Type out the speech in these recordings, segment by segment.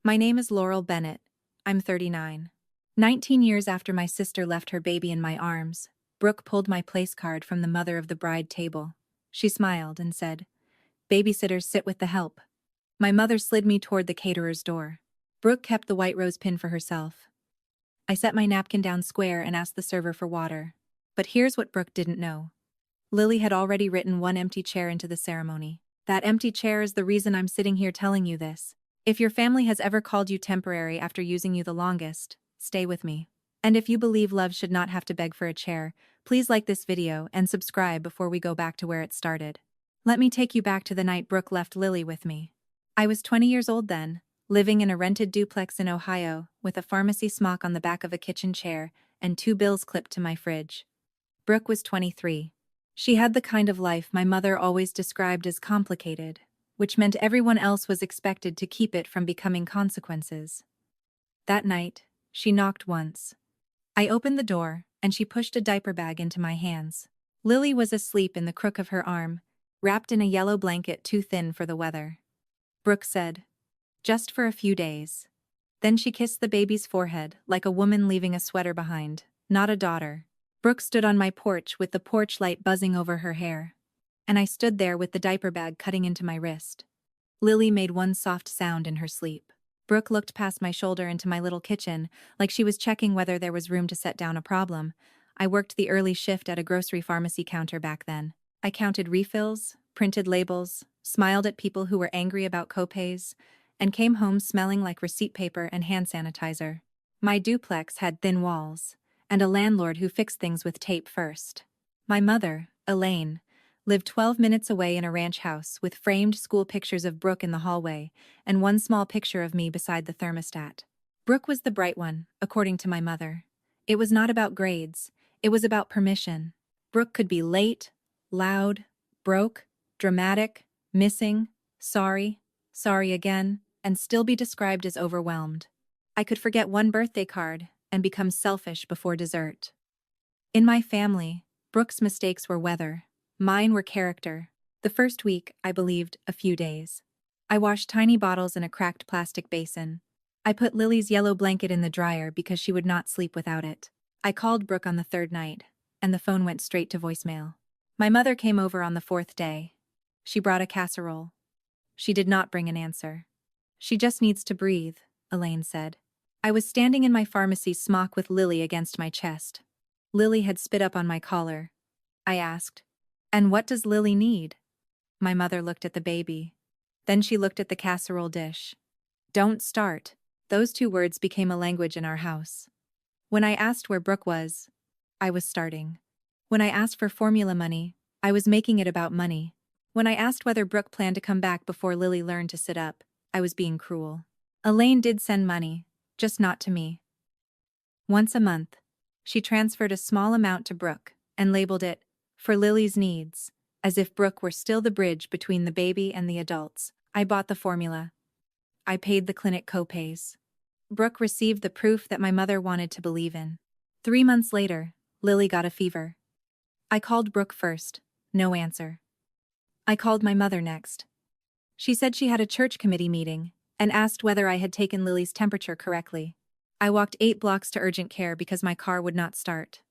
My name is Laurel Bennett. I'm 39. 19 years after my sister left her baby in my arms, Brooke pulled my place card from the mother of the bride table. She smiled and said, "Babysitters sit with the help." My mother slid me toward the caterer's door. Brooke kept the white rose pin for herself. I set my napkin down square and asked the server for water. But here's what Brooke didn't know. Lily had already written one empty chair into the ceremony. That empty chair is the reason I'm sitting here telling you this. If your family has ever called you temporary after using you the longest, stay with me. And if you believe love should not have to beg for a chair, please like this video and subscribe before we go back to where it started. Let me take you back to the night Brooke left Lily with me. I was 20 years old then, living in a rented duplex in Ohio, with a pharmacy smock on the back of a kitchen chair and 2 bills clipped to my fridge. Brooke was 23. She had the kind of life my mother always described as complicated, which meant everyone else was expected to keep it from becoming consequences. That night, she knocked once. I opened the door, and she pushed a diaper bag into my hands. Lily was asleep in the crook of her arm, wrapped in a yellow blanket too thin for the weather. Brooke said, "Just for a few days." Then she kissed the baby's forehead like a woman leaving a sweater behind, not a daughter. Brooke stood on my porch with the porch light buzzing over her hair. And I stood there with the diaper bag cutting into my wrist. Lily made one soft sound in her sleep. Brooke looked past my shoulder into my little kitchen, like she was checking whether there was room to set down a problem. I worked the early shift at a grocery pharmacy counter back then. I counted refills, printed labels, smiled at people who were angry about copays, and came home smelling like receipt paper and hand sanitizer. My duplex had thin walls, and a landlord who fixed things with tape first. My mother, Elaine, lived 12 minutes away in a ranch house with framed school pictures of Brooke in the hallway and one small picture of me beside the thermostat. Brooke was the bright one, according to my mother. It was not about grades, it was about permission. Brooke could be late, loud, broke, dramatic, missing, sorry again, and still be described as overwhelmed. I could forget one birthday card and become selfish before dessert. In my family, Brooke's mistakes were weather. Mine were character. The first week, I believed, a few days. I washed tiny bottles in a cracked plastic basin. I put Lily's yellow blanket in the dryer because she would not sleep without it. I called Brooke on the 3rd night, and the phone went straight to voicemail. My mother came over on the 4th day. She brought a casserole. She did not bring an answer. "She just needs to breathe," Elaine said. I was standing in my pharmacy smock with Lily against my chest. Lily had spit up on my collar. I asked, "And what does Lily need?" My mother looked at the baby. Then she looked at the casserole dish. "Don't start." Those 2 words became a language in our house. When I asked where Brooke was, I was starting. When I asked for formula money, I was making it about money. When I asked whether Brooke planned to come back before Lily learned to sit up, I was being cruel. Elaine did send money, just not to me. Once a month, she transferred a small amount to Brooke and labeled it, "For Lily's needs," as if Brooke were still the bridge between the baby and the adults. I bought the formula. I paid the clinic copays. Brooke received the proof that my mother wanted to believe in. 3 months later, Lily got a fever. I called Brooke first, no answer. I called my mother next. She said she had a church committee meeting and asked whether I had taken Lily's temperature correctly. I walked 8 blocks to urgent care because my car would not start.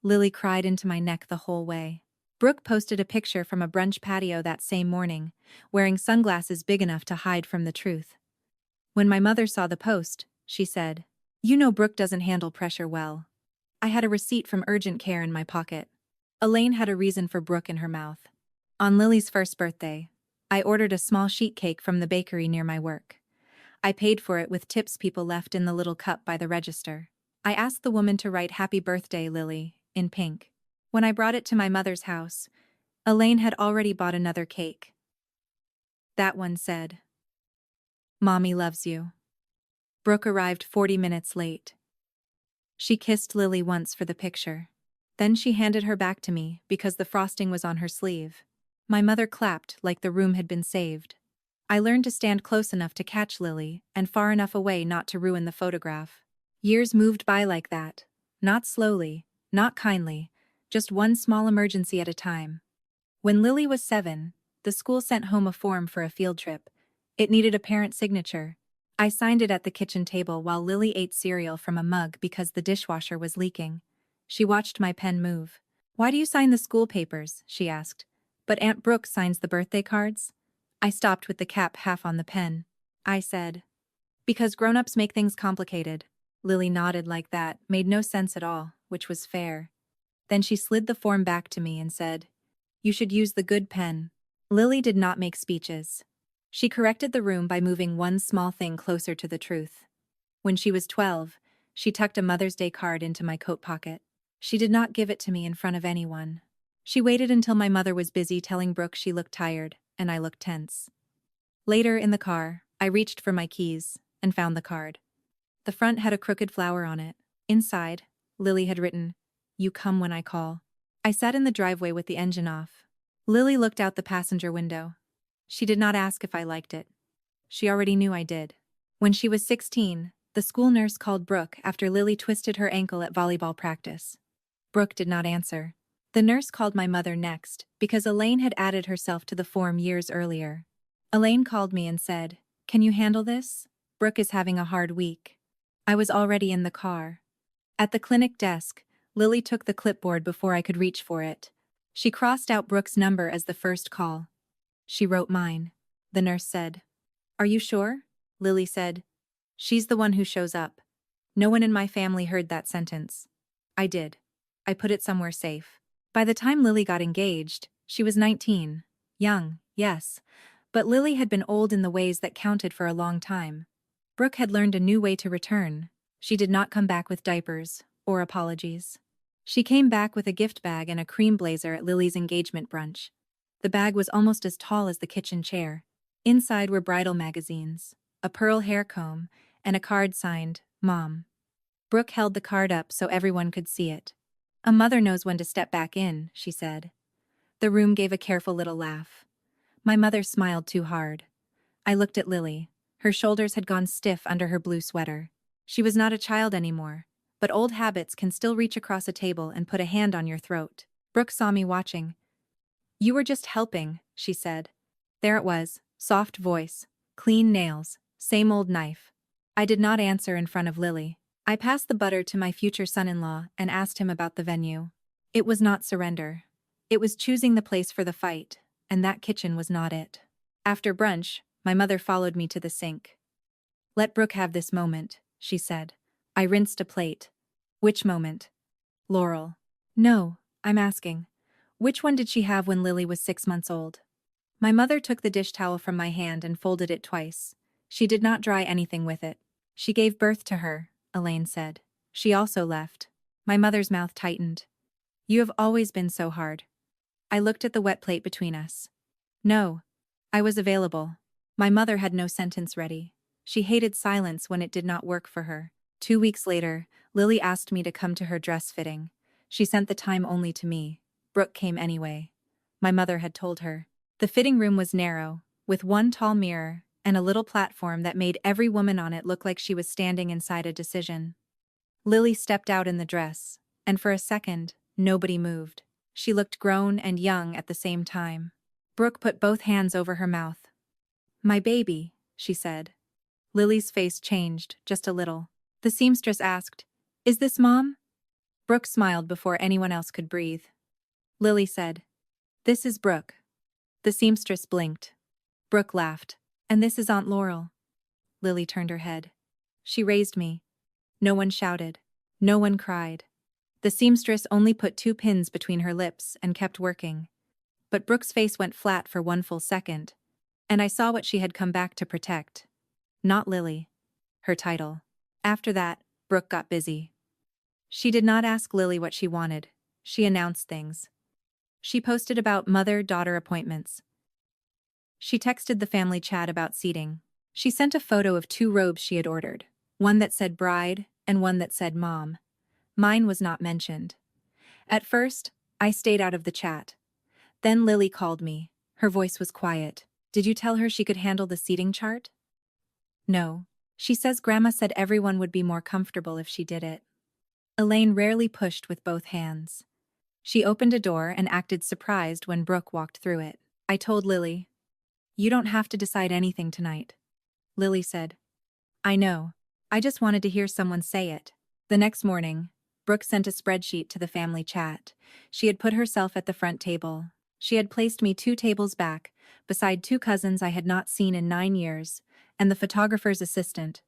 Lily cried into my neck the whole way. Brooke posted a picture from a brunch patio that same morning, wearing sunglasses big enough to hide from the truth. When my mother saw the post, she said, "You know Brooke doesn't handle pressure well." I had a receipt from urgent care in my pocket. Elaine had a reason for Brooke in her mouth. On Lily's 1st birthday, I ordered a small sheet cake from the bakery near my work. I paid for it with tips people left in the little cup by the register. I asked the woman to write "Happy Birthday, Lily," in pink. When I brought it to my mother's house, Elaine had already bought another cake. That one said, "Mommy loves you." Brooke arrived 40 minutes late. She kissed Lily once for the picture. Then she handed her back to me because the frosting was on her sleeve. My mother clapped like the room had been saved. I learned to stand close enough to catch Lily and far enough away not to ruin the photograph. Years moved by like that, not slowly, not kindly, just one small emergency at a time. When Lily was 7, the school sent home a form for a field trip. It needed a parent signature. I signed it at the kitchen table while Lily ate cereal from a mug because the dishwasher was leaking. She watched my pen move. "Why do you sign the school papers?" she asked. "But Aunt Brooke signs the birthday cards." I stopped with the cap half on the pen. I said, "Because grown-ups make things complicated." Lily nodded like that, made no sense at all, which was fair. Then she slid the form back to me and said, "You should use the good pen." Lily did not make speeches. She corrected the room by moving one small thing closer to the truth. When she was 12, she tucked a Mother's Day card into my coat pocket. She did not give it to me in front of anyone. She waited until my mother was busy telling Brooke she looked tired, and I looked tense. Later, in the car, I reached for my keys and found the card. The front had a crooked flower on it. Inside, Lily had written, "You come when I call." I sat in the driveway with the engine off. Lily looked out the passenger window. She did not ask if I liked it. She already knew I did. When she was 16, the school nurse called Brooke after Lily twisted her ankle at volleyball practice. Brooke did not answer. The nurse called my mother next because Elaine had added herself to the form years earlier. Elaine called me and said, "Can you handle this? Brooke is having a hard week." I was already in the car. At the clinic desk, Lily took the clipboard before I could reach for it. She crossed out Brooke's number as the first call. She wrote mine. The nurse said, "Are you sure?" Lily said, "She's the one who shows up." No one in my family heard that sentence. I did. I put it somewhere safe. By the time Lily got engaged, she was 19. Young, yes, but Lily had been old in the ways that counted for a long time. Brooke had learned a new way to return. She did not come back with diapers or apologies. She came back with a gift bag and a cream blazer at Lily's engagement brunch. The bag was almost as tall as the kitchen chair. Inside were bridal magazines, a pearl hair comb, and a card signed, "Mom." Brooke held the card up so everyone could see it. "A mother knows when to step back in," she said. The room gave a careful little laugh. My mother smiled too hard. I looked at Lily. Her shoulders had gone stiff under her blue sweater. She was not a child anymore, but old habits can still reach across a table and put a hand on your throat. Brooke saw me watching. "You were just helping," she said. There it was, soft voice, clean nails, same old knife. I did not answer in front of Lily. I passed the butter to my future son-in-law and asked him about the venue. It was not surrender. It was choosing the place for the fight, and that kitchen was not it. After brunch, my mother followed me to the sink. "Let Brooke have this moment," she said. I rinsed a plate. "Which moment?" "Laurel." "No, I'm asking. Which one did she have when Lily was 6 months old?" My mother took the dish towel from my hand and folded it twice. She did not dry anything with it. "She gave birth to her," Elaine said. "She also left." My mother's mouth tightened. "You have always been so hard." I looked at the wet plate between us. "No. I was available." My mother had no sentence ready. She hated silence when it did not work for her. 2 weeks later, Lily asked me to come to her dress fitting. She sent the time only to me. Brooke came anyway. My mother had told her. The fitting room was narrow, with one tall mirror and a little platform that made every woman on it look like she was standing inside a decision. Lily stepped out in the dress, and for a second, nobody moved. She looked grown and young at the same time. Brooke put both hands over her mouth. "My baby," she said. Lily's face changed, just a little. The seamstress asked, "Is this Mom?" Brooke smiled before anyone else could breathe. Lily said, "This is Brooke." The seamstress blinked. Brooke laughed. "And this is Aunt Laurel." Lily turned her head. She raised me. No one shouted. No one cried. The seamstress only put 2 pins between her lips and kept working. But Brooke's face went flat for 1 full second, and I saw what she had come back to protect. Not Lily. Her title. After that, Brooke got busy. She did not ask Lily what she wanted. She announced things. She posted about mother-daughter appointments. She texted the family chat about seating. She sent a photo of 2 robes she had ordered, one that said bride and one that said mom. Mine was not mentioned. At first, I stayed out of the chat. Then Lily called me. Her voice was quiet. "Did you tell her she could handle the seating chart?" "No. She says Grandma said everyone would be more comfortable if she did it." Elaine rarely pushed with both hands. She opened a door and acted surprised when Brooke walked through it. I told Lily, "You don't have to decide anything tonight." Lily said, I know. I just wanted to hear someone say it. The next morning, Brooke sent a spreadsheet to the family chat. She had put herself at the front table. She had placed me 2 tables back, beside 2 cousins I had not seen in 9 years, and the photographer's assistant.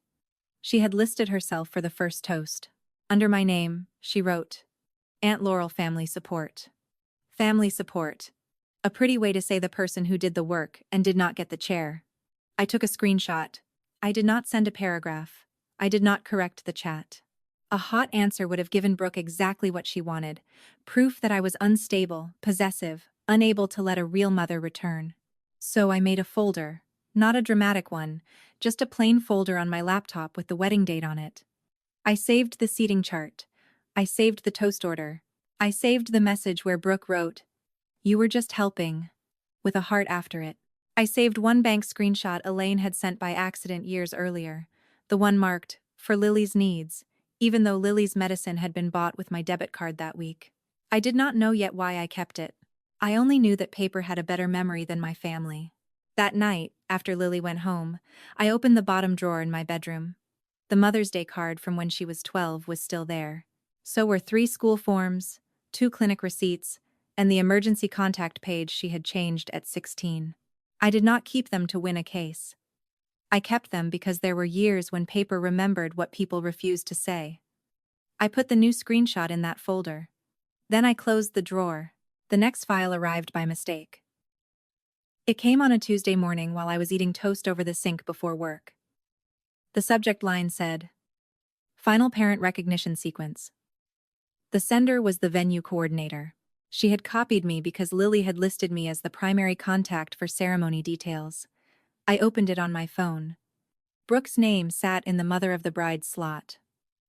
She had listed herself for the first toast. Under my name, she wrote, Aunt Laurel Family Support. Family support. A pretty way to say the person who did the work and did not get the chair. I took a screenshot. I did not send a paragraph. I did not correct the chat. A hot answer would have given Brooke exactly what she wanted, proof that I was unstable, possessive, unable to let a real mother return. So I made a folder, not a dramatic one, just a plain folder on my laptop with the wedding date on it. I saved the seating chart. I saved the toast order. I saved the message where Brooke wrote, "You were just helping," with a heart after it. I saved one bank screenshot Elaine had sent by accident years earlier, the one marked, "For Lily's needs," even though Lily's medicine had been bought with my debit card that week. I did not know yet why I kept it. I only knew that paper had a better memory than my family. That night, after Lily went home, I opened the bottom drawer in my bedroom. The Mother's Day card from when she was 12 was still there. So were 3 school forms, 2 clinic receipts, and the emergency contact page she had changed at 16. I did not keep them to win a case. I kept them because there were years when paper remembered what people refused to say. I put the new screenshot in that folder. Then I closed the drawer. The next file arrived by mistake. It came on a Tuesday morning while I was eating toast over the sink before work. The subject line said, "Final Parent Recognition Sequence." The sender was the venue coordinator. She had copied me because Lily had listed me as the primary contact for ceremony details. I opened it on my phone. Brooke's name sat in the mother of the bride slot.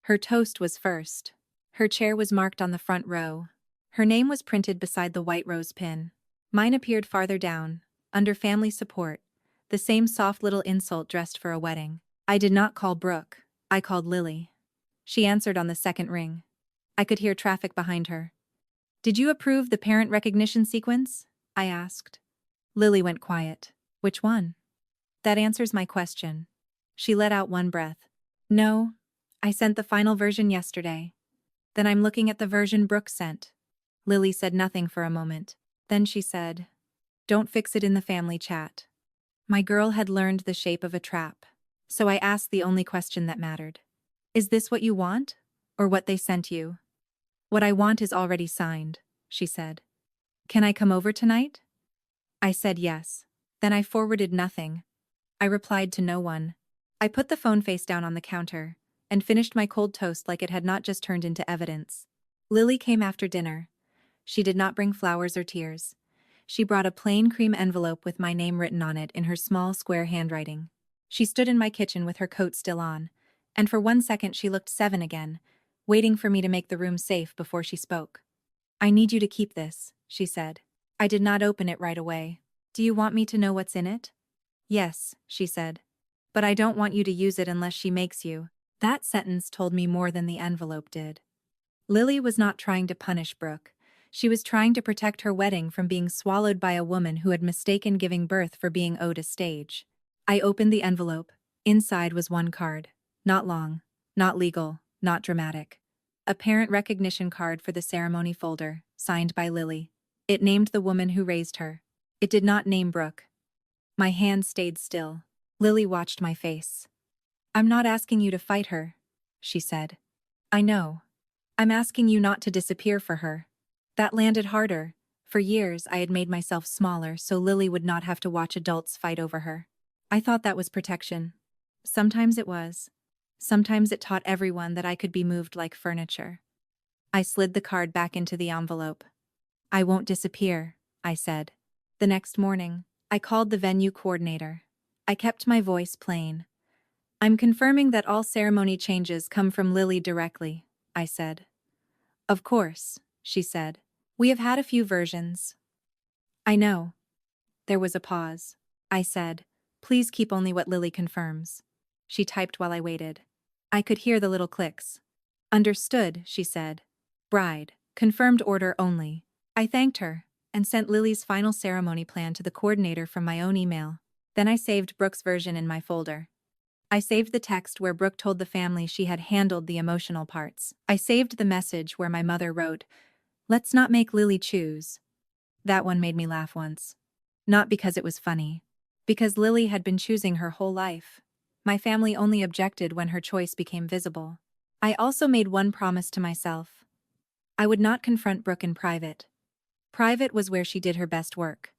Her toast was first. Her chair was marked on the front row. Her name was printed beside the white rose pin. Mine appeared farther down, under family support, the same soft little insult dressed for a wedding. I did not call Brooke. I called Lily. She answered on the second ring. I could hear traffic behind her. "Did you approve the parent recognition sequence?" I asked. Lily went quiet. "Which one?" "That answers my question." She let out one breath. "No, I sent the final version yesterday." "Then I'm looking at the version Brooke sent." Lily said nothing for a moment. Then she said, "Don't fix it in the family chat." My girl had learned the shape of a trap. So I asked the only question that mattered. "Is this what you want? Or what they sent you?" "What I want is already signed," she said. "Can I come over tonight?" I said yes. Then I forwarded nothing. I replied to no one. I put the phone face down on the counter and finished my cold toast like it had not just turned into evidence. Lily came after dinner. She did not bring flowers or tears. She brought a plain cream envelope with my name written on it in her small square handwriting. She stood in my kitchen with her coat still on, and for 1 second she looked 7 again, waiting for me to make the room safe before she spoke. "I need you to keep this," she said. I did not open it right away. "Do you want me to know what's in it?" "Yes," she said. "But I don't want you to use it unless she makes you." That sentence told me more than the envelope did. Lily was not trying to punish Brooke. She was trying to protect her wedding from being swallowed by a woman who had mistaken giving birth for being owed a stage. I opened the envelope. Inside was one card. Not long, not legal, not dramatic. A parent recognition card for the ceremony folder, signed by Lily. It named the woman who raised her. It did not name Brooke. My hand stayed still. Lily watched my face. "I'm not asking you to fight her," she said. "I know. I'm asking you not to disappear for her." That landed harder. For years, I had made myself smaller so Lily would not have to watch adults fight over her. I thought that was protection. Sometimes it was. Sometimes it taught everyone that I could be moved like furniture. I slid the card back into the envelope. "I won't disappear," I said. The next morning, I called the venue coordinator. I kept my voice plain. "I'm confirming that all ceremony changes come from Lily directly," I said. "Of course," she said. "We have had a few versions." "I know." There was a pause. I said, "Please keep only what Lily confirms." She typed while I waited. I could hear the little clicks. "Understood," she said. "Bride, confirmed order only." I thanked her and sent Lily's final ceremony plan to the coordinator from my own email. Then I saved Brooke's version in my folder. I saved the text where Brooke told the family she had handled the emotional parts. I saved the message where my mother wrote, "Let's not make Lily choose." That one made me laugh once. Not because it was funny. Because Lily had been choosing her whole life. My family only objected when her choice became visible. I also made one promise to myself. I would not confront Brooke in private. Private was where she did her best work.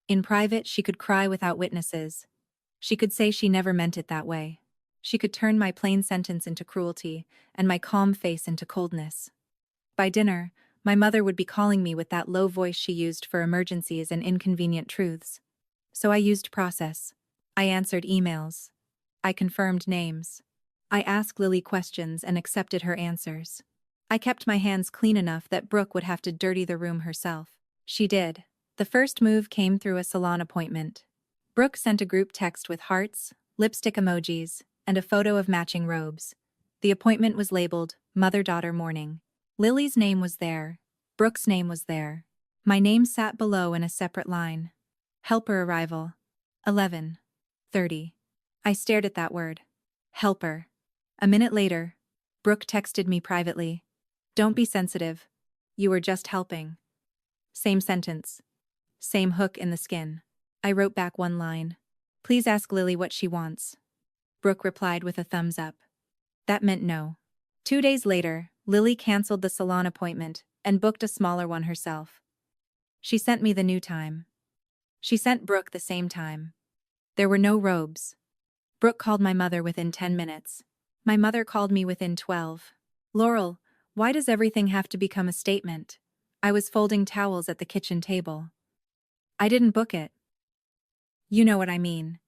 In private, she could cry without witnesses. She could say she never meant it that way. She could turn my plain sentence into cruelty, and my calm face into coldness. By dinner, my mother would be calling me with that low voice she used for emergencies and inconvenient truths. So I used process. I answered emails. I confirmed names. I asked Lily questions and accepted her answers. I kept my hands clean enough that Brooke would have to dirty the room herself. She did. The first move came through a salon appointment. Brooke sent a group text with hearts, lipstick emojis, and a photo of matching robes. The appointment was labeled Mother-Daughter Morning. Lily's name was there. Brooke's name was there. My name sat below in a separate line. Helper arrival. 11:30. I stared at that word. Helper. A minute later, Brooke texted me privately. "Don't be sensitive. You were just helping." Same sentence. Same hook in the skin. I wrote back one line. "Please ask Lily what she wants." Brooke replied with a thumbs up. That meant no. 2 days later, Lily canceled the salon appointment and booked a smaller one herself. She sent me the new time. She sent Brooke the same time. There were no robes. Brooke called my mother within 10 minutes. My mother called me within 12. "Laurel, why does everything have to become a statement?" I was folding towels at the kitchen table. "I didn't book it." "You know what I mean."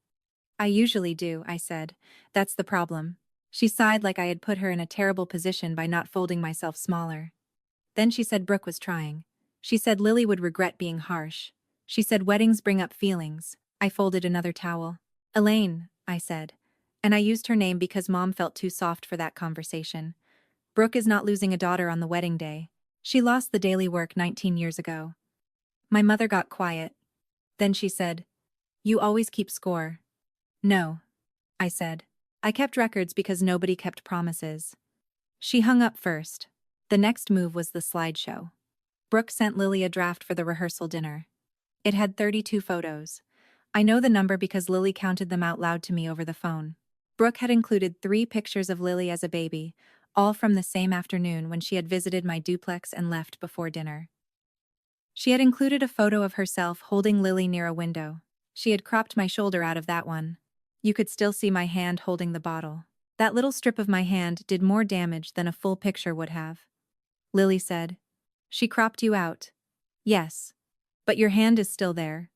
"I usually do," I said. "That's the problem." She sighed like I had put her in a terrible position by not folding myself smaller. Then she said Brooke was trying. She said Lily would regret being harsh. She said weddings bring up feelings. I folded another towel. "Elaine," I said. And I used her name because Mom felt too soft for that conversation. "Brooke is not losing a daughter on the wedding day. She lost the daily work 19 years ago." My mother got quiet. Then she said, "You always keep score." "No," I said. "I kept records because nobody kept promises." She hung up first. The next move was the slideshow. Brooke sent Lily a draft for the rehearsal dinner. It had 32 photos. I know the number because Lily counted them out loud to me over the phone. Brooke had included 3 pictures of Lily as a baby, all from the same afternoon when she had visited my duplex and left before dinner. She had included a photo of herself holding Lily near a window. She had cropped my shoulder out of that one. You could still see my hand holding the bottle. That little strip of my hand did more damage than a full picture would have. Lily said, "She cropped you out." "Yes. But your hand is still there."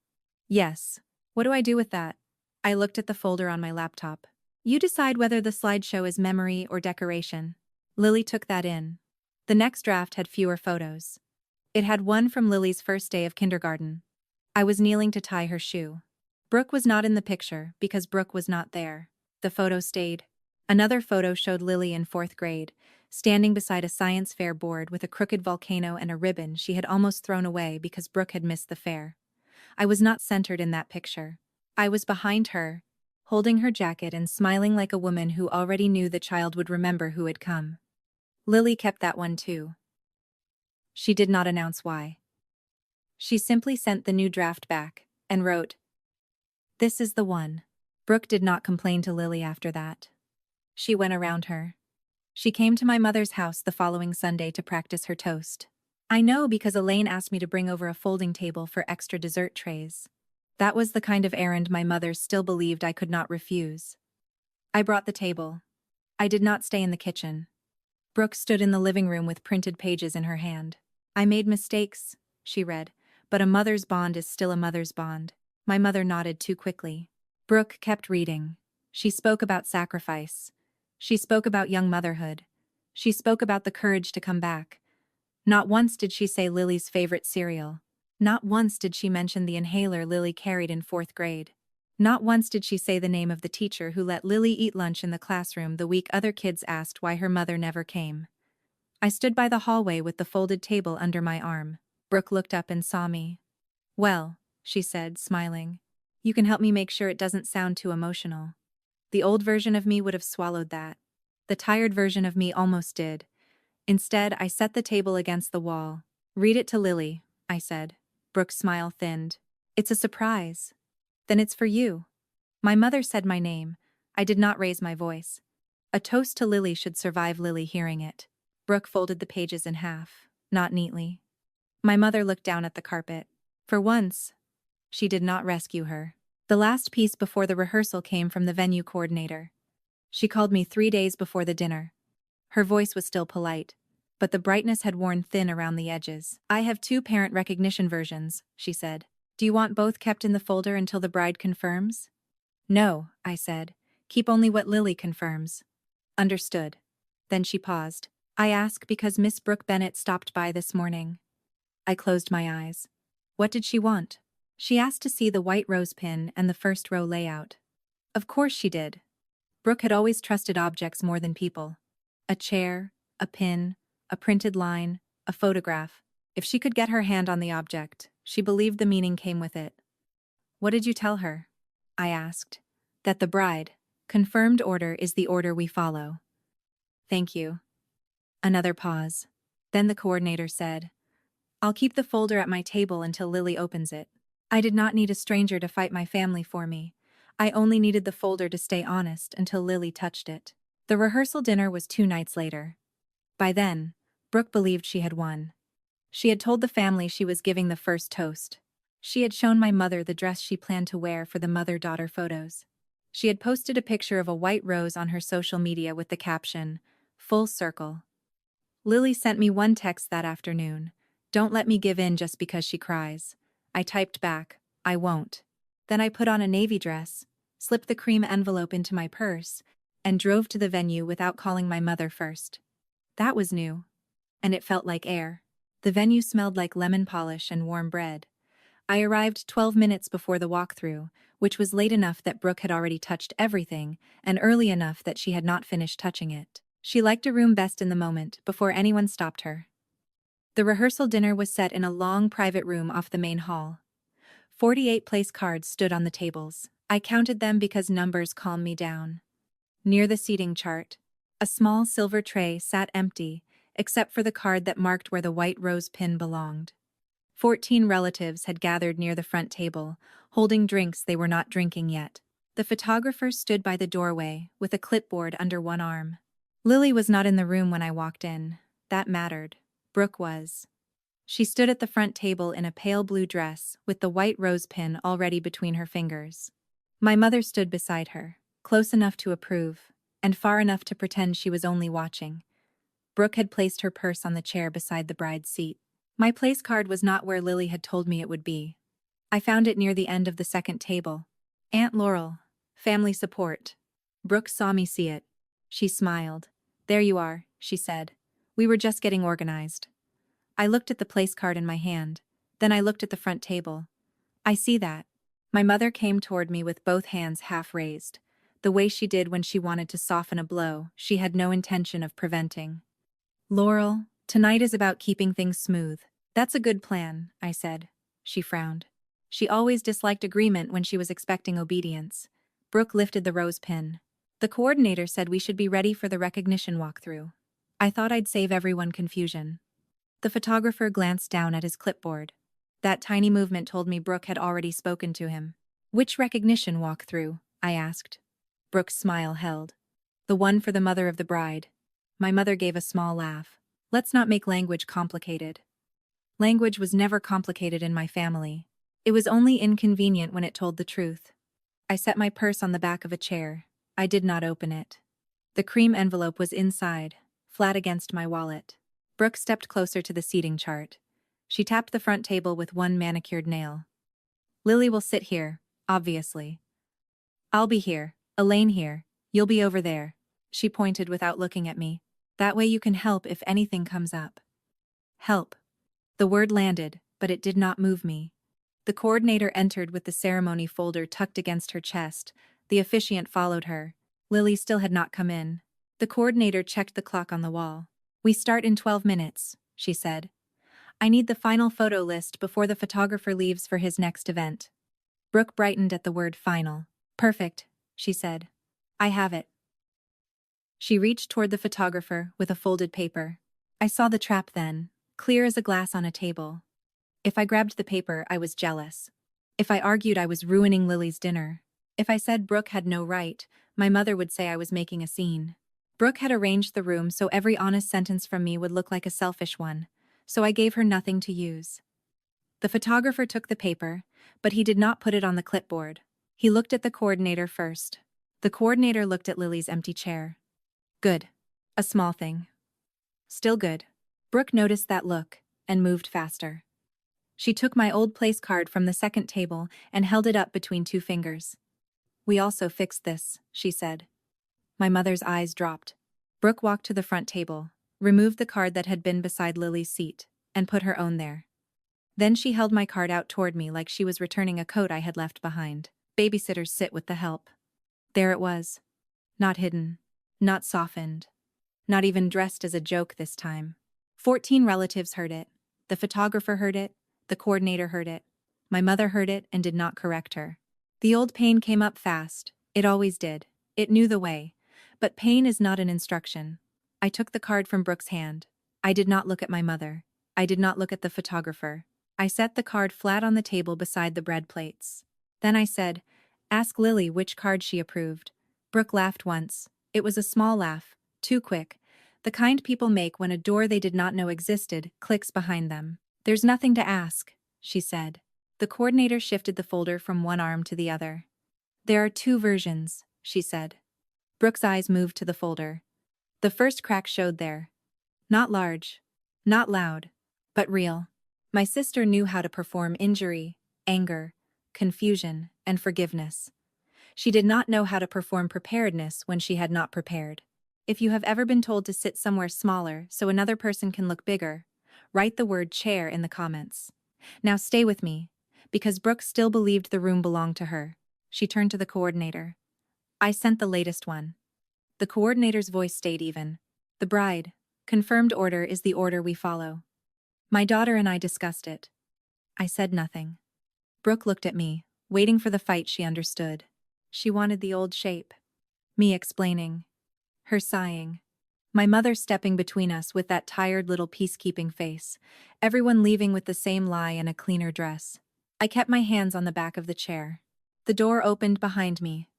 "Yes. What do I do with that?" I looked at the folder on my laptop. "You decide whether the slideshow is memory or decoration." Lily took that in. The next draft had fewer photos. It had one from Lily's first day of kindergarten. I was kneeling to tie her shoe. Brooke was not in the picture because Brooke was not there. The photo stayed. Another photo showed Lily in 4th grade, standing beside a science fair board with a crooked volcano and a ribbon she had almost thrown away because Brooke had missed the fair. I was not centered in that picture. I was behind her, holding her jacket and smiling like a woman who already knew the child would remember who had come. Lily kept that one too. She did not announce why. She simply sent the new draft back and wrote, "This is the one." Brooke did not complain to Lily after that. She went around her. She came to my mother's house the following Sunday to practice her toast. I know because Elaine asked me to bring over a folding table for extra dessert trays. That was the kind of errand my mother still believed I could not refuse. I brought the table. I did not stay in the kitchen. Brooke stood in the living room with printed pages in her hand. "I made mistakes," she read, "but a mother's bond is still a mother's bond." My mother nodded too quickly. Brooke kept reading. She spoke about sacrifice. She spoke about young motherhood. She spoke about the courage to come back. Not once did she say Lily's favorite cereal. Not once did she mention the inhaler Lily carried in 4th grade. Not once did she say the name of the teacher who let Lily eat lunch in the classroom the week other kids asked why her mother never came. I stood by the hallway with the folded table under my arm. Brooke looked up and saw me. "Well," she said, smiling, "you can help me make sure it doesn't sound too emotional." The old version of me would have swallowed that. The tired version of me almost did. Instead, I set the table against the wall. "Read it to Lily," I said. Brooke's smile thinned. "It's a surprise." "Then it's for you." My mother said my name. I did not raise my voice. A toast to Lily should survive Lily hearing it. Brooke folded the pages in half, not neatly. My mother looked down at the carpet. For once, she did not rescue her. The last piece before the rehearsal came from the venue coordinator. She called me 3 days before the dinner. Her voice was still polite, but the brightness had worn thin around the edges. "I have 2 parent recognition versions," she said. "Do you want both kept in the folder until the bride confirms?" "No," I said. "Keep only what Lily confirms." "Understood." Then she paused. "I ask because Miss Brooke Bennett stopped by this morning." I closed my eyes. What did she want? She asked to see the white rose pin and the first row layout. Of course she did. Brooke had always trusted objects more than people. A chair, a pin, a printed line, a photograph. If she could get her hand on the object, she believed the meaning came with it. "What did you tell her?" I asked. "That the bride, confirmed order is the order we follow." "Thank you." Another pause. Then the coordinator said, "I'll keep the folder at my table until Lily opens it." I did not need a stranger to fight my family for me. I only needed the folder to stay honest until Lily touched it. The rehearsal dinner was 2 nights later. By then, Brooke believed she had won. She had told the family she was giving the first toast. She had shown my mother the dress she planned to wear for the mother-daughter photos. She had posted a picture of a white rose on her social media with the caption, "Full circle." Lily sent me one text that afternoon. "Don't let me give in just because she cries." I typed back, "I won't." Then I put on a navy dress, slipped the cream envelope into my purse, and drove to the venue without calling my mother first. That was new. And it felt like air. The venue smelled like lemon polish and warm bread. I arrived 12 minutes before the walkthrough, which was late enough that Brooke had already touched everything, and early enough that she had not finished touching it. She liked a room best in the moment, before anyone stopped her. The rehearsal dinner was set in a long private room off the main hall. 48 place cards stood on the tables. I counted them because numbers calmed me down. Near the seating chart, a small silver tray sat empty, except for the card that marked where the white rose pin belonged. 14 relatives had gathered near the front table, holding drinks they were not drinking yet. The photographer stood by the doorway, with a clipboard under one arm. Lily was not in the room when I walked in. That mattered. Brooke was. She stood at the front table in a pale blue dress, with the white rose pin already between her fingers. My mother stood beside her, close enough to approve, and far enough to pretend she was only watching. Brooke had placed her purse on the chair beside the bride's seat. My place card was not where Lily had told me it would be. I found it near the end of the second table. "Aunt Laurel, family support." Brooke saw me see it. She smiled. "There you are," she said. "We were just getting organized." I looked at the place card in my hand. Then I looked at the front table. "I see that." My mother came toward me with both hands half raised, the way she did when she wanted to soften a blow she had no intention of preventing. "Laurel, tonight is about keeping things smooth." "That's a good plan," I said. She frowned. She always disliked agreement when she was expecting obedience. Brooke lifted the rose pin. "The coordinator said we should be ready for the recognition walkthrough." I thought I'd save everyone confusion. The photographer glanced down at his clipboard. That tiny movement told me Brooke had already spoken to him. "Which recognition walkthrough?" I asked. Brooke's smile held. "The one for the mother of the bride." My mother gave a small laugh. "Let's not make language complicated." Language was never complicated in my family. It was only inconvenient when it told the truth. I set my purse on the back of a chair. I did not open it. The cream envelope was inside, flat against my wallet. Brooke stepped closer to the seating chart. She tapped the front table with one manicured nail. "Lily will sit here, obviously." "I'll be here, Elaine here, you'll be over there." She pointed without looking at me. "That way you can help if anything comes up." Help. The word landed, but it did not move me. The coordinator entered with the ceremony folder tucked against her chest. The officiant followed her. Lily still had not come in. The coordinator checked the clock on the wall. "We start in 12 minutes, she said. "I need the final photo list before the photographer leaves for his next event." Brooke brightened at the word final. "Perfect," she said. I have it. She reached toward the photographer with a folded paper. I saw the trap then, clear as a glass on a table. If I grabbed the paper, I was jealous. If I argued, I was ruining Lily's dinner. If I said Brooke had no right, my mother would say I was making a scene. Brooke had arranged the room so every honest sentence from me would look like a selfish one, so I gave her nothing to use. The photographer took the paper, but he did not put it on the clipboard. He looked at the coordinator first. The coordinator looked at Lily's empty chair. Good. A small thing. Still good. Brooke noticed that look and moved faster. She took my old place card from the second table and held it up between two fingers. We also fixed this, she said. My mother's eyes dropped. Brooke walked to the front table, removed the card that had been beside Lily's seat, and put her own there. Then she held my card out toward me like she was returning a coat I had left behind. Babysitters sit with the help. There it was. Not hidden. Not softened. Not even dressed as a joke this time. 14 relatives heard it. The photographer heard it. The coordinator heard it. My mother heard it and did not correct her. The old pain came up fast. It always did. It knew the way. But pain is not an instruction. I took the card from Brooke's hand. I did not look at my mother. I did not look at the photographer. I set the card flat on the table beside the bread plates. Then I said, "Ask Lily which card she approved." Brooke laughed once. It was a small laugh, too quick. The kind people make when a door they did not know existed clicks behind them. "There's nothing to ask," she said. The coordinator shifted the folder from one arm to the other. "There are two versions," she said. Brooke's eyes moved to the folder. The first crack showed there. Not large, not loud, but real. My sister knew how to perform injury, anger, confusion, and forgiveness. She did not know how to perform preparedness when she had not prepared. If you have ever been told to sit somewhere smaller so another person can look bigger, write the word chair in the comments. Now stay with me, because Brooke still believed the room belonged to her. She turned to the coordinator. "I sent the latest one." The coordinator's voice stayed even. "The bride. Confirmed order is the order we follow. My daughter and I discussed it." I said nothing. Brooke looked at me, waiting for the fight she understood. She wanted the old shape. Me explaining. Her sighing. My mother stepping between us with that tired little peacekeeping face. Everyone leaving with the same lie and a cleaner dress. I kept my hands on the back of the chair. The door opened behind me.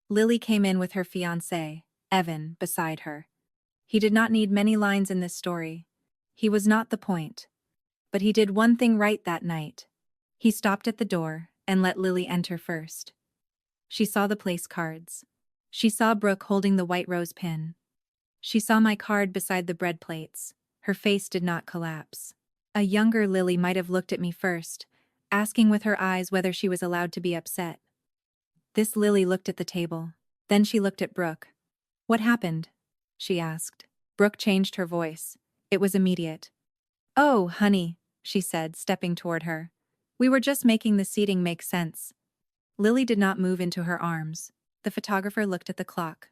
Lily came in with her fiancé, Evan, beside her. He did not need many lines in this story. He was not the point. But he did one thing right that night. He stopped at the door and let Lily enter first. She saw the place cards. She saw Brooke holding the white rose pin. She saw my card beside the bread plates. Her face did not collapse. A younger Lily might have looked at me first, asking with her eyes whether she was allowed to be upset. This Lily looked at the table. Then she looked at Brooke. "What happened?" she asked. Brooke changed her voice. It was immediate. "Oh, honey," she said, stepping toward her. "We were just making the seating make sense." Lily did not move into her arms. The photographer looked at the clock.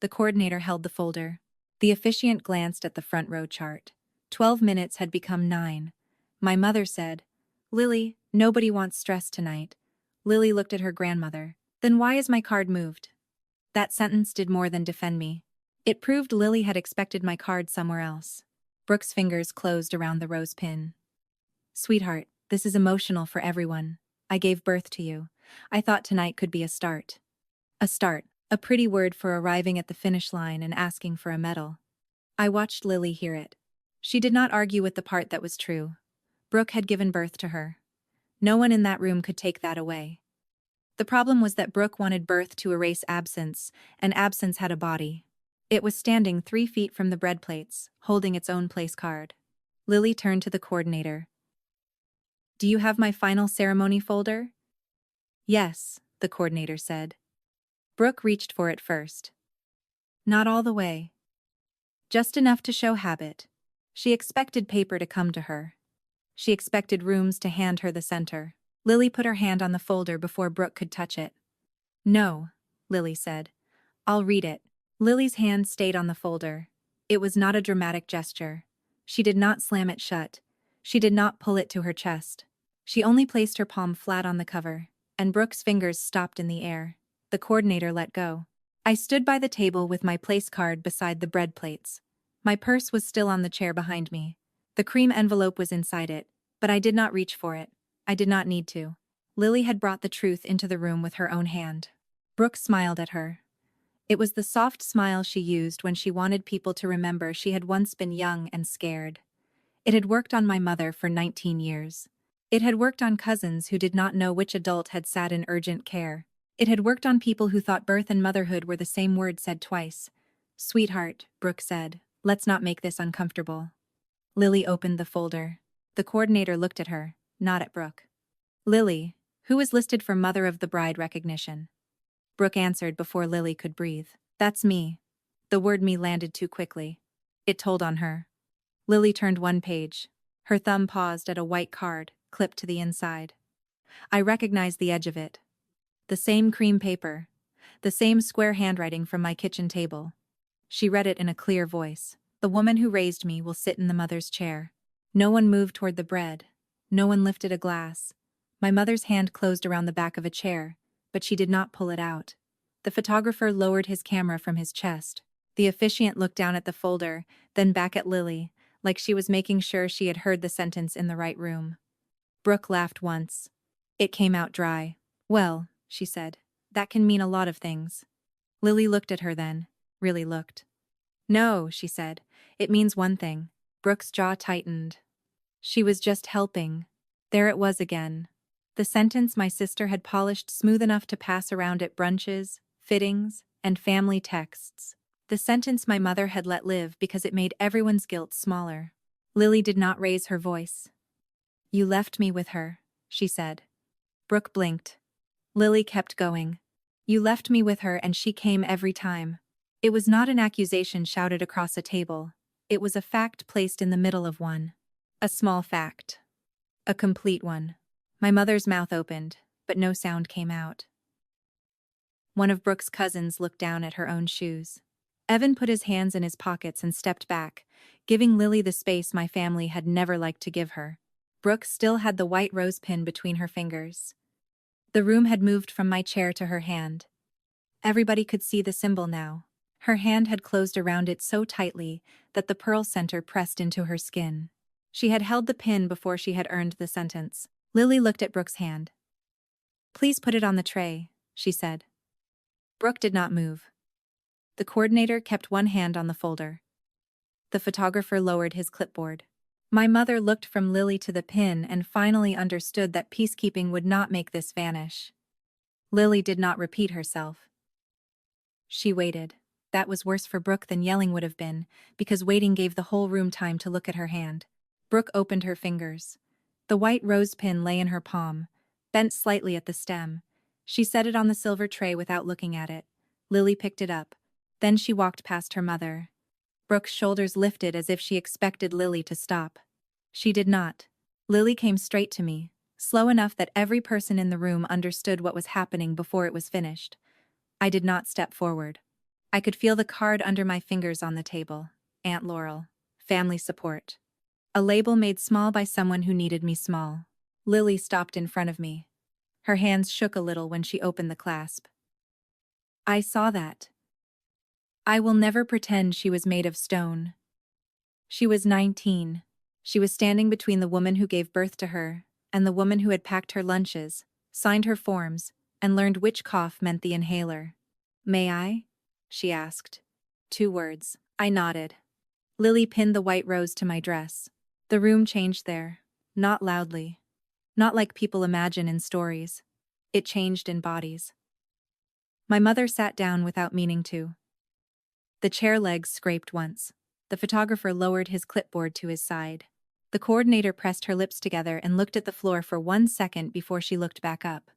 The coordinator held the folder. The officiant glanced at the front row chart. 12 minutes had become 9. My mother said, "Lily, nobody wants stress tonight." Lily looked at her grandmother. "Then why is my card moved?" That sentence did more than defend me. It proved Lily had expected my card somewhere else. Brooke's fingers closed around the rose pin. "Sweetheart, this is emotional for everyone. I gave birth to you. I thought tonight could be a start." A start, a pretty word for arriving at the finish line and asking for a medal. I watched Lily hear it. She did not argue with the part that was true. Brooke had given birth to her. No one in that room could take that away. The problem was that Brooke wanted birth to erase absence, and absence had a body. It was standing 3 feet from the bread plates, holding its own place card. Lily turned to the coordinator. "Do you have my final ceremony folder?" "Yes," the coordinator said. Brooke reached for it first. Not all the way. Just enough to show habit. She expected paper to come to her. She expected rooms to hand her the center. Lily put her hand on the folder before Brooke could touch it. "No," Lily said. "I'll read it." Lily's hand stayed on the folder. It was not a dramatic gesture. She did not slam it shut. She did not pull it to her chest. She only placed her palm flat on the cover, and Brooke's fingers stopped in the air. The coordinator let go. I stood by the table with my place card beside the bread plates. My purse was still on the chair behind me. The cream envelope was inside it, but I did not reach for it. I did not need to. Lily had brought the truth into the room with her own hand. Brooke smiled at her. It was the soft smile she used when she wanted people to remember she had once been young and scared. It had worked on my mother for 19 years. It had worked on cousins who did not know which adult had sat in urgent care. It had worked on people who thought birth and motherhood were the same word said twice. "Sweetheart," Brooke said, "let's not make this uncomfortable." Lily opened the folder. The coordinator looked at her, not at Brooke. "Lily, who is listed for Mother of the Bride recognition?" Brooke answered before Lily could breathe. "That's me." The word "me" landed too quickly. It told on her. Lily turned one page. Her thumb paused at a white card, clipped to the inside. I recognized the edge of it. The same cream paper. The same square handwriting from my kitchen table. She read it in a clear voice. "The woman who raised me will sit in the mother's chair." No one moved toward the bread. No one lifted a glass. My mother's hand closed around the back of a chair, but she did not pull it out. The photographer lowered his camera from his chest. The officiant looked down at the folder, then back at Lily, like she was making sure she had heard the sentence in the right room. Brooke laughed once. It came out dry. "Well," she said, "that can mean a lot of things." Lily looked at her then, really looked. "No," she said, "it means one thing." Brooke's jaw tightened. She was just helping. There it was again. The sentence my sister had polished smooth enough to pass around at brunches, fittings, and family texts. The sentence my mother had let live because it made everyone's guilt smaller. Lily did not raise her voice. "You left me with her," she said. Brooke blinked. Lily kept going. "You left me with her and she came every time." It was not an accusation shouted across a table. It was a fact placed in the middle of one. A small fact. A complete one. My mother's mouth opened, but no sound came out. One of Brooke's cousins looked down at her own shoes. Evan put his hands in his pockets and stepped back, giving Lily the space my family had never liked to give her. Brooke still had the white rose pin between her fingers. The room had moved from my chair to her hand. Everybody could see the symbol now. Her hand had closed around it so tightly that the pearl center pressed into her skin. She had held the pin before she had earned the sentence. Lily looked at Brooke's hand. "Please put it on the tray," she said. Brooke did not move. The coordinator kept one hand on the folder. The photographer lowered his clipboard. My mother looked from Lily to the pin and finally understood that peacekeeping would not make this vanish. Lily did not repeat herself. She waited. That was worse for Brooke than yelling would have been, because waiting gave the whole room time to look at her hand. Brooke opened her fingers. The white rose pin lay in her palm, bent slightly at the stem. She set it on the silver tray without looking at it. Lily picked it up. Then she walked past her mother. Brooke's shoulders lifted as if she expected Lily to stop. She did not. Lily came straight to me, slow enough that every person in the room understood what was happening before it was finished. I did not step forward. I could feel the card under my fingers on the table. Aunt Laurel. Family support. A label made small by someone who needed me small. Lily stopped in front of me. Her hands shook a little when she opened the clasp. I saw that. I will never pretend she was made of stone. She was 19. She was standing between the woman who gave birth to her and the woman who had packed her lunches, signed her forms, and learned which cough meant the inhaler. "May I?" she asked. 2 words. I nodded. Lily pinned the white rose to my dress. The room changed there, not loudly. Not like people imagine in stories. It changed in bodies. My mother sat down without meaning to. The chair legs scraped once. The photographer lowered his clipboard to his side. The coordinator pressed her lips together and looked at the floor for 1 second before she looked back up.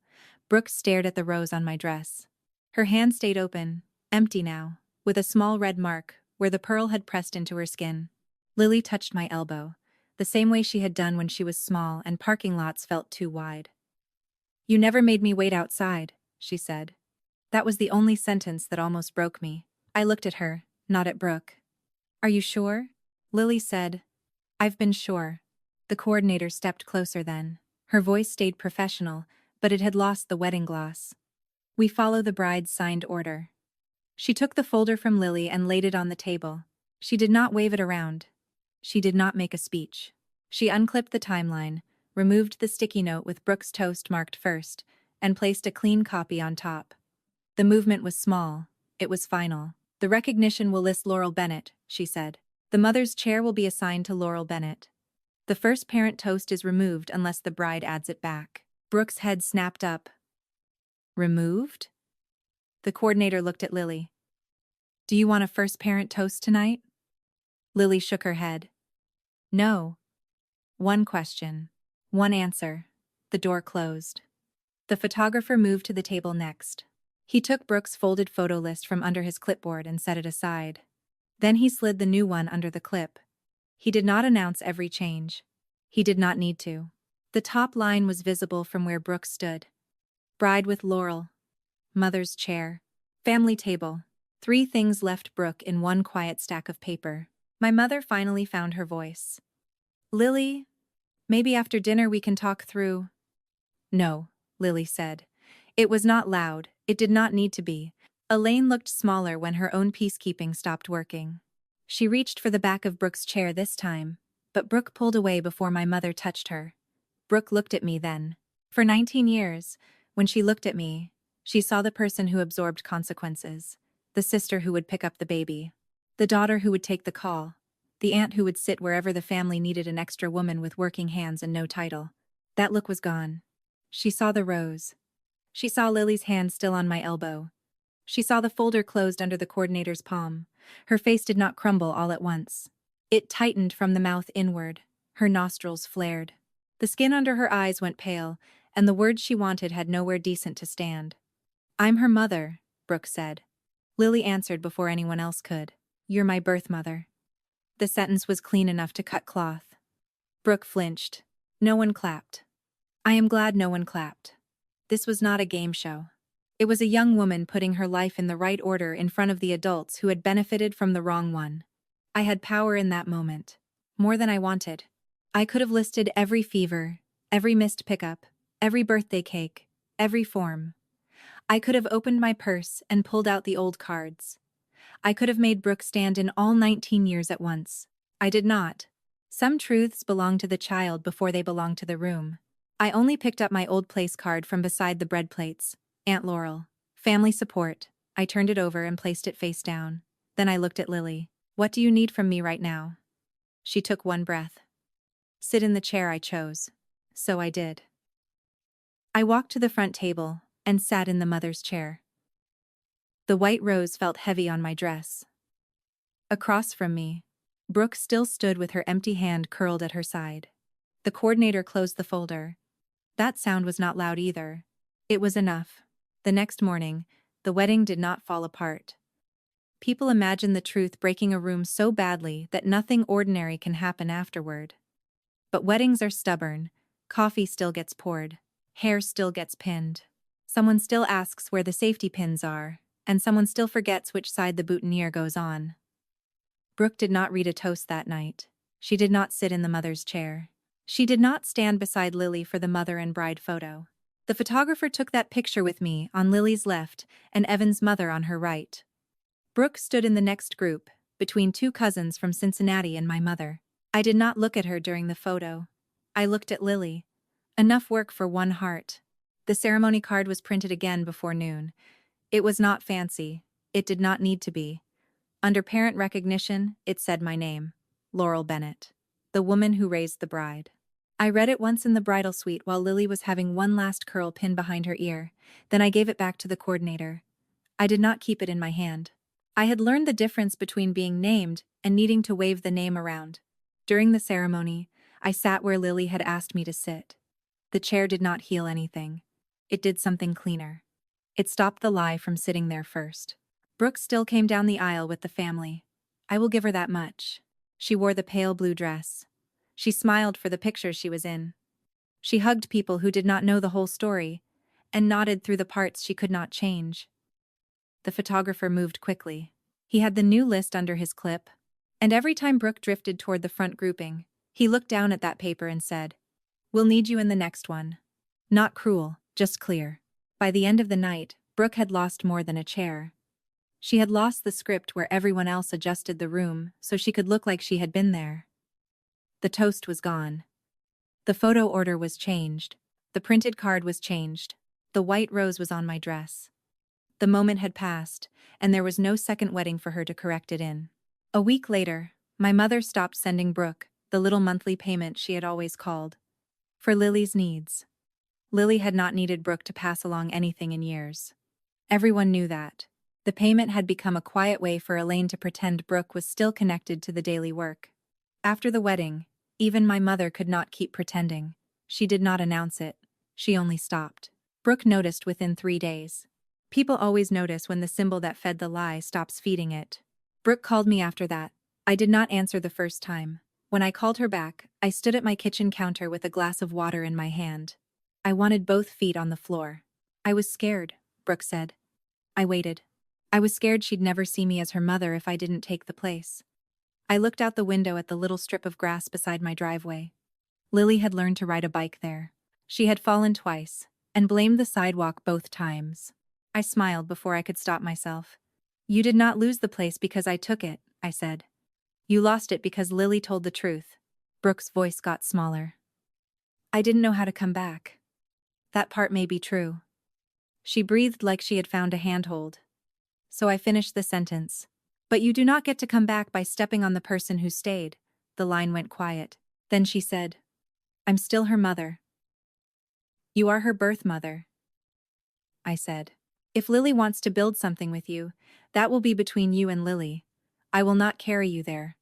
Brooke stared at the rose on my dress. Her hand stayed open, empty now, with a small red mark where the pearl had pressed into her skin. Lily touched my elbow, the same way she had done when she was small and parking lots felt too wide. "You never made me wait outside," she said. That was the only sentence that almost broke me. I looked at her, not at Brooke. "Are you sure?" Lily said. "I've been sure." The coordinator stepped closer then. Her voice stayed professional, but it had lost the wedding gloss. "We follow the bride's signed order." She took the folder from Lily and laid it on the table. She did not wave it around. She did not make a speech. She unclipped the timeline, removed the sticky note with Brooke's toast marked first, and placed a clean copy on top. The movement was small. It was final. The recognition will list Laurel Bennett, she said. The mother's chair will be assigned to Laurel Bennett. The first parent toast is removed unless the bride adds it back. Brooke's head snapped up. Removed? The coordinator looked at Lily. Do you want a first parent toast tonight? Lily shook her head. No. One question. One answer. The door closed. The photographer moved to the table next. He took Brooke's folded photo list from under his clipboard and set it aside. Then he slid the new one under the clip. He did not announce every change. He did not need to. The top line was visible from where Brooke stood. Bride with Laurel. Mother's chair. Family table. 3 things left Brooke in one quiet stack of paper. My mother finally found her voice. Lily, maybe after dinner we can talk through. No, Lily said. It was not loud. It did not need to be. Elaine looked smaller when her own peacekeeping stopped working. She reached for the back of Brooke's chair this time, but Brooke pulled away before my mother touched her. Brooke looked at me then. For 19 years, when she looked at me, she saw the person who absorbed consequences, the sister who would pick up the baby, the daughter who would take the call, the aunt who would sit wherever the family needed an extra woman with working hands and no title. That look was gone. She saw the rose. She saw Lily's hand still on my elbow. She saw the folder closed under the coordinator's palm. Her face did not crumble all at once. It tightened from the mouth inward. Her nostrils flared. The skin under her eyes went pale, and the words she wanted had nowhere decent to stand. I'm her mother, Brooke said. Lily answered before anyone else could. You're my birth mother. The sentence was clean enough to cut cloth. Brooke flinched. No one clapped. I am glad no one clapped. This was not a game show. It was a young woman putting her life in the right order in front of the adults who had benefited from the wrong one. I had power in that moment. More than I wanted. I could have listed every fever, every missed pickup, every birthday cake, every form. I could have opened my purse and pulled out the old cards. I could have made Brooke stand in all 19 years at once. I did not. Some truths belong to the child before they belong to the room. I only picked up my old place card from beside the bread plates. Aunt Laurel. Family support. I turned it over and placed it face down. Then I looked at Lily. What do you need from me right now? She took one breath. Sit in the chair I chose. So I did. I walked to the front table and sat in the mother's chair. The white rose felt heavy on my dress. Across from me, Brooke still stood with her empty hand curled at her side. The coordinator closed the folder. That sound was not loud either. It was enough. The next morning, the wedding did not fall apart. People imagine the truth breaking a room so badly that nothing ordinary can happen afterward. But weddings are stubborn. Coffee still gets poured. Hair still gets pinned. Someone still asks where the safety pins are, and someone still forgets which side the boutonniere goes on. Brooke did not read a toast that night. She did not sit in the mother's chair. She did not stand beside Lily for the mother and bride photo. The photographer took that picture with me on Lily's left and Evan's mother on her right. Brooke stood in the next group, between 2 cousins from Cincinnati and my mother. I did not look at her during the photo. I looked at Lily. Enough work for one heart. The ceremony card was printed again before noon. It was not fancy. It did not need to be. Under parent recognition, it said my name, Laurel Bennett, the woman who raised the bride. I read it once in the bridal suite while Lily was having one last curl pinned behind her ear. Then I gave it back to the coordinator. I did not keep it in my hand. I had learned the difference between being named and needing to wave the name around. During the ceremony, I sat where Lily had asked me to sit. The chair did not heal anything. It did something cleaner. It stopped the lie from sitting there first. Brooke still came down the aisle with the family. I will give her that much. She wore the pale blue dress. She smiled for the picture she was in. She hugged people who did not know the whole story, and nodded through the parts she could not change. The photographer moved quickly. He had the new list under his clip, and every time Brooke drifted toward the front grouping, he looked down at that paper and said, "We'll need you in the next one." Not cruel, just clear. By the end of the night, Brooke had lost more than a chair. She had lost the script where everyone else adjusted the room so she could look like she had been there. The toast was gone. The photo order was changed. The printed card was changed. The white rose was on my dress. The moment had passed, and there was no second wedding for her to correct it in. A week later, my mother stopped sending Brooke the little monthly payment she had always called for Lily's needs. Lily had not needed Brooke to pass along anything in years. Everyone knew that. The payment had become a quiet way for Elaine to pretend Brooke was still connected to the daily work. After the wedding, even my mother could not keep pretending. She did not announce it. She only stopped. Brooke noticed within 3 days. People always notice when the symbol that fed the lie stops feeding it. Brooke called me after that. I did not answer the first time. When I called her back, I stood at my kitchen counter with a glass of water in my hand. I wanted both feet on the floor. I was scared, Brooke said. I waited. I was scared she'd never see me as her mother if I didn't take the place. I looked out the window at the little strip of grass beside my driveway. Lily had learned to ride a bike there. She had fallen twice, and blamed the sidewalk both times. I smiled before I could stop myself. You did not lose the place because I took it, I said. You lost it because Lily told the truth. Brooke's voice got smaller. I didn't know how to come back. That part may be true. She breathed like she had found a handhold. So I finished the sentence. But you do not get to come back by stepping on the person who stayed. The line went quiet. Then she said, I'm still her mother. You are her birth mother. I said. If Lily wants to build something with you, that will be between you and Lily. I will not carry you there.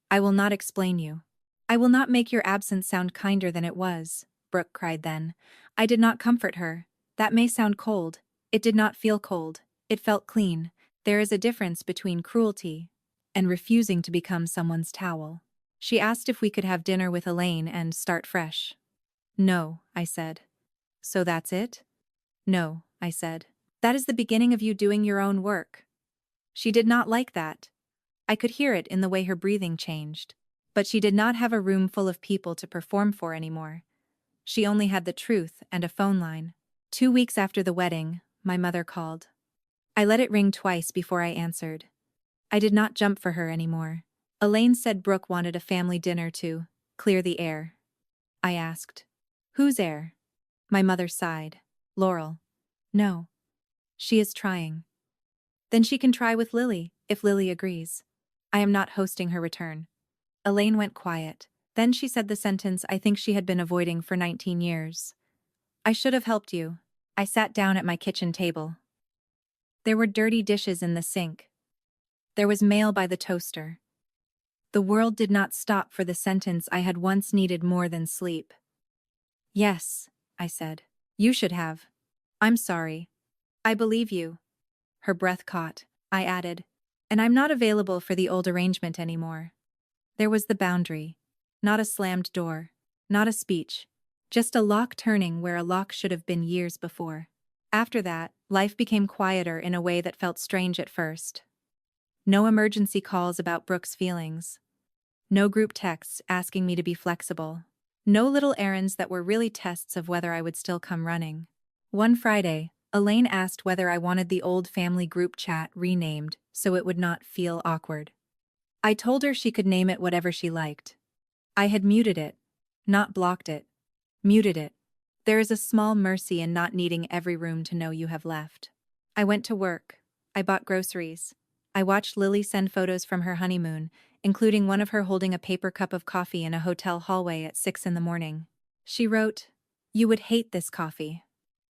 I will not explain you. I will not make your absence sound kinder than it was, Brooke cried then. I did not comfort her. That may sound cold. It did not feel cold. It felt clean. There is a difference between cruelty and refusing to become someone's towel. She asked if we could have dinner with Elaine and start fresh. No, I said. So that's it? No, I said. That is the beginning of you doing your own work. She did not like that. I could hear it in the way her breathing changed. But she did not have a room full of people to perform for anymore. She only had the truth and a phone line. 2 weeks after the wedding, my mother called. I let it ring twice before I answered. I did not jump for her anymore. Elaine said Brooke wanted a family dinner to clear the air. I asked, whose air? My mother sighed. Laurel. No. She is trying. Then she can try with Lily, if Lily agrees. I am not hosting her return. Elaine went quiet. Then she said the sentence I think she had been avoiding for 19 years. I should have helped you. I sat down at my kitchen table. There were dirty dishes in the sink. There was mail by the toaster. The world did not stop for the sentence I had once needed more than sleep. Yes, I said. You should have. I'm sorry. I believe you. Her breath caught. I added, and I'm not available for the old arrangement anymore. There was the boundary. Not a slammed door. Not a speech. Just a lock turning where a lock should have been years before. After that, life became quieter in a way that felt strange at first. No emergency calls about Brooke's feelings. No group texts asking me to be flexible. No little errands that were really tests of whether I would still come running. One Friday, Elaine asked whether I wanted the old family group chat renamed so it would not feel awkward. I told her she could name it whatever she liked. I had muted it, not blocked it. Muted it. There is a small mercy in not needing every room to know you have left. I went to work. I bought groceries. I watched Lily send photos from her honeymoon, including one of her holding a paper cup of coffee in a hotel hallway at 6 in the morning. She wrote, "You would hate this coffee."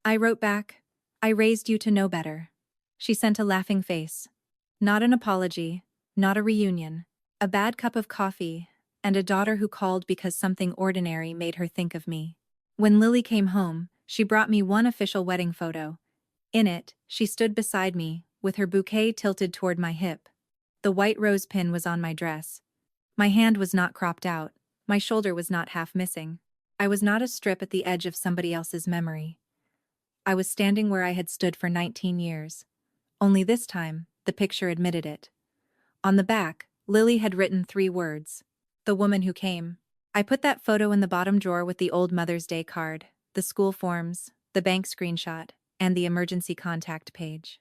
I wrote back, "I raised you to know better." She sent a laughing face. Not an apology, not a reunion, a bad cup of coffee, and a daughter who called because something ordinary made her think of me. When Lily came home, she brought me one official wedding photo. In it, she stood beside me, with her bouquet tilted toward my hip. The white rose pin was on my dress. My hand was not cropped out. My shoulder was not half missing. I was not a strip at the edge of somebody else's memory. I was standing where I had stood for 19 years. Only this time, the picture admitted it. On the back, Lily had written 3 words. The woman who came. I put that photo in the bottom drawer with the old Mother's Day card, the school forms, the bank screenshot, and the emergency contact page.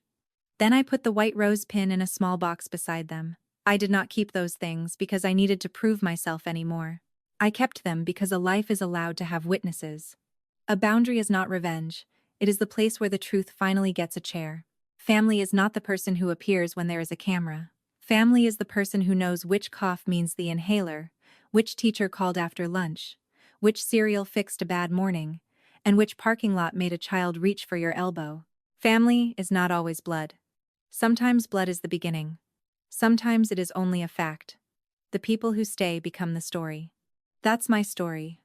Then I put the white rose pin in a small box beside them. I did not keep those things because I needed to prove myself anymore. I kept them because a life is allowed to have witnesses. A boundary is not revenge. It is the place where the truth finally gets a chair. Family is not the person who appears when there is a camera. Family is the person who knows which cough means the inhaler, which teacher called after lunch, which cereal fixed a bad morning, and which parking lot made a child reach for your elbow. Family is not always blood. Sometimes blood is the beginning. Sometimes it is only a fact. The people who stay become the story. That's my story.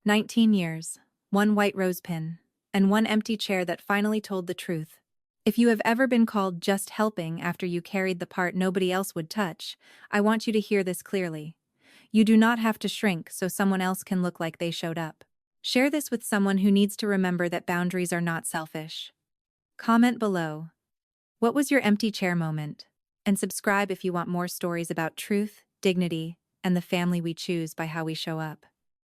19 years, one white rose pin, and one empty chair that finally told the truth. If you have ever been called just helping after you carried the part nobody else would touch, I want you to hear this clearly. You do not have to shrink so someone else can look like they showed up. Share this with someone who needs to remember that boundaries are not selfish. Comment below. What was your empty chair moment? And subscribe if you want more stories about truth, dignity, and the family we choose by how we show up.